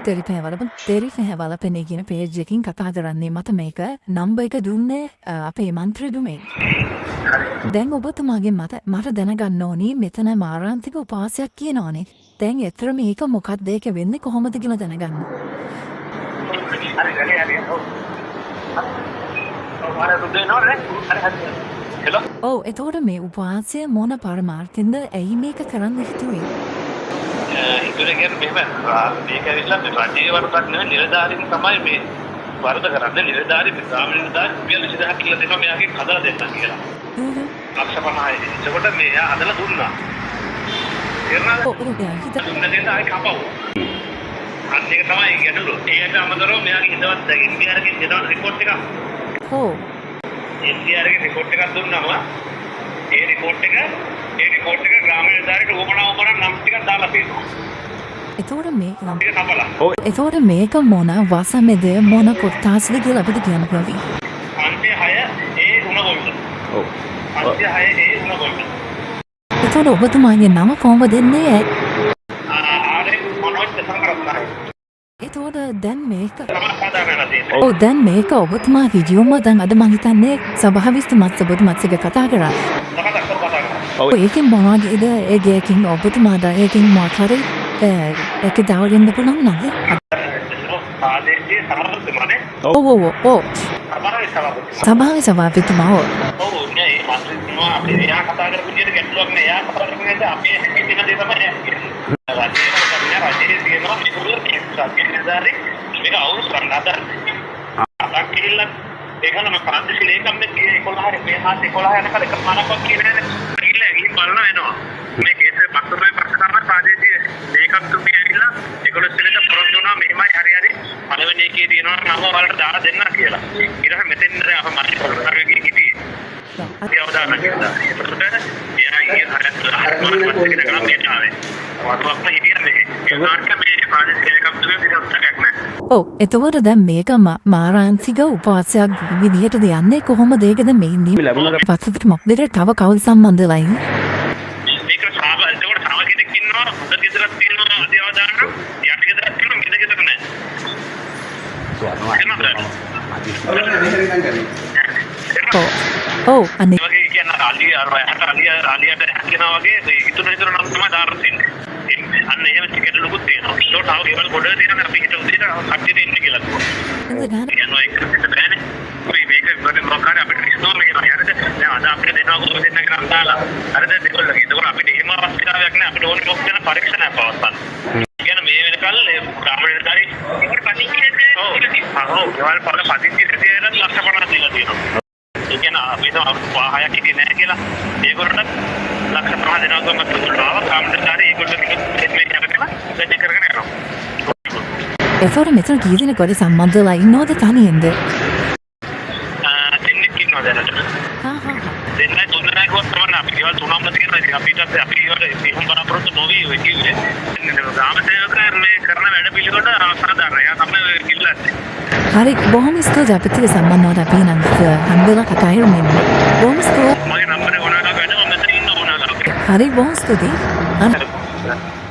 තෙරිපෑවල පෙනේ කියන පේජ් එකකින් කතා කරන්නේ මට මේක නම්බර් එක දුන්නේ අපේ මන්ත්‍රීතුමෙන්. දැන් ඔබතුමාගේ මට දැනගන්න ඕනි මෙතන මාරාන්තික උපාසයක් කියනවනේ. දැන් එතර මේක මොකක්ද ඒක වෙන්නේ කොහොමද කියලා දැනගන්න. ඔව් එතකොට මේ උපාසය මොන පරමාර්ථයෙන්ද ඇයි මේක කරන්න හිතුවේ? ඉතුරු කියන්නේ මෙහෙම මේක ඇවිල්ලා මේ රජයේ වරදක් නෙවෙයි නිලධාරීන් තමයි මේ වරද කරන්නේ. නිලධාරී ග්‍රාමීණ නිලධාරී රුපියල් 20000ක් කියලා දෙනවා මෙයාගේ හදලා දෙන්න කියලා. ලක්ෂ 50යි. ඒකට මෙයා හදලා දුන්නා. තේරුණාද? ඔව් දුන්න දෙන්න ආයි කපවුවා. අන්න ඒක තමයි ගැටලුව. ඒකට අමතරව මෙයාගේ හිතවත් ඉන්දියාවේ දෙනවා රිපෝට් එකක්. ඔව්. ඉන්දියාවේ රිපෝට් එකක් දුන්නාම ඒ රිපෝට් එක ග්‍රාමීණ නිලධාරීට ඕමනා නම් ටිකක් දාලා තියෙනවා. එතකොට මේක මොන වසමෙද මොන කොට්ටාස්ද කියලා අපිට කියන්න පුළුවන්. අන්තිම 6 ඒ උණගොල්ල. ඔව්. අන්තිම 6 ඒ උණගොල්ල. එතකොට ඔබතුමාගේ නම කොහොමද දෙන්නේ? ආරේ මොනවද සංකරප්පයි. එතකොට දැන් මේක දැන් මේක ඔබතුමා ඍජුවම දැන් අද මං හිතන්නේ සභාවිස්තුමත් ඔබතුමාත් එක්ක කතා කරා. ඒකෙන් මොනවද ඒකෙන් ඔබතුමාට ඒකෙන් මොකක් හරි ඒක දාවරින්න පුළුවන් නේද? ආදේශයේ සභාපතිතුමානේ. ඔව් සභාපතිතුමා. ඔව් නේ මේ මන්ත්‍රීතුමා අපි එයා කතා කරපු විදිහට ගැටලුවක් නෑ. එයා කතා කරපු විදිහට අපේ හැකිය වෙන දේ තමයි කියන්නේ. රජයේ තියෙනවා මේගොල්ලෝ නිලධාරී මේක අවුරුදු කරනදාට අතක් කියලා ඒකනම ප්‍රාදේශීය ලේකම් මේ 11 මේ මාස 11 යනකල් එක මානකක් කියන්නේ ගිහින් බලන වෙනවා. මේ කේස් එක පස්සමයි පස්සම ප්‍රාදේශීය ලේකම්තුමිය ඇවිල්ලා 11 වෙනිදා පොරොන්දු වුණා මෙහෙමයි හරි පළවෙනි එකේ තියෙනවා නම වලට දාලා දෙන්න කියලා. ඊට පස්සේ මෙතෙන් දැන් අප මාත් පොරොන්දුගේ හිටියේ. ඒ අවදාන කියලා. ඒකට එයා ඊයේ හරියට ග්‍රාම මෙයාවේ. වතුරක්ම හිටියන්නේ. ඒ මාර්ග මේ ප්‍රාදේශීය ලේකම්තුමිය විතරක් නෑ. ඔව් එතකොට දැන් මේක මාරාන්තික උපවාසයක් විදිහටද යන්නේ කොහොමද ඒකද මේ ඉන්නේ පස්සට මොකද තව කවුරු සම්බන්ධලා ඉන්නේ මේක සාබ එතකොට තව කෙනෙක් ඉන්නවා හොඳ ගෙදරක් තියෙනවා අධ්‍යාවදාන යට ගෙදරක් තියෙනවා මිද ගෙදරක් නැහැ ඔව් අනේ වගේ කියන ආලියට හැකිනවා වගේ ඉතුරු නම් තමයි දාලා තින්නේ අන්න එහෙම ටිකට් ලොකුත් තියෙනවා. ඒකට තව ගෙවල් ගොඩ තියෙනවා අපි හිත උදේට කට්ටියට ඉන්න කියලා කිව්වා. යනවා ඒක බෑනේ. මේක ඉවරෙන් මොකක්ද අපිට ඉස්සෝ මේක හරියටද දැන් අද අපිට දෙනවා කොහොමද දෙන්න කියලා දාලා. හරිද දෙකොල්ලගේ. ඒක අපිට එහෙම අවස්ථාවක් නෑ අපිට ඕනේ මොකක්ද පරීක්ෂණයක් පවත්වන්න. කියන්නේ මේ වෙනකල් ග්‍රාමීණ නිලධාරී ඒකට පදිංචි ඔව් ගෙවල් පොළ පදිංචි දෙවියන් ලක්ෂ 50 දීලා තියෙනවා. ඒ කියන්නේ අපි තව පහයක් හිටියේ නැහැ කියලා ඒගොල්ලන්ට ලක්ෂ 5 දෙනවා ගමන් තුනනවා කාමරකාරී ඒගොල්ලෝ මේ කරගෙන වැඩ කරගෙන යනවා. එතකොට මෙතන කී දෙනෙක් වගේ සම්බන්ධලා ඉන්නවද තනියෙන්ද? දෙන්නෙක් ඉන්නවා දැනට. දෙන්නයි තුන්දෙනා කිව්වොත් තමයි අපි ගෙවල් තුනක්ම තියෙනවා. ඉතින් අපිට අපි ඒවට එහෙම බලාපොරොත්තු නොවි ඔය කිව්වේ. ග්‍රාම සේවකයන් මේ කරන වැඩ පිළිවෙල අසාධාරණයි. එයා තමයි කිල්ලන්නේ. හරි බොහොම ස්තුතියි අපිත් එක්ක සම්බන්ධ වුණාට අපි නම් හම්බෙලා කතා කරමු. බොහොම ස්තුතියි. මගේ නම්බරේ ඕනනම් වැඩ මම මෙතන ඉන්න ඕනනම්. හරි බොහොම ස්තුතියි.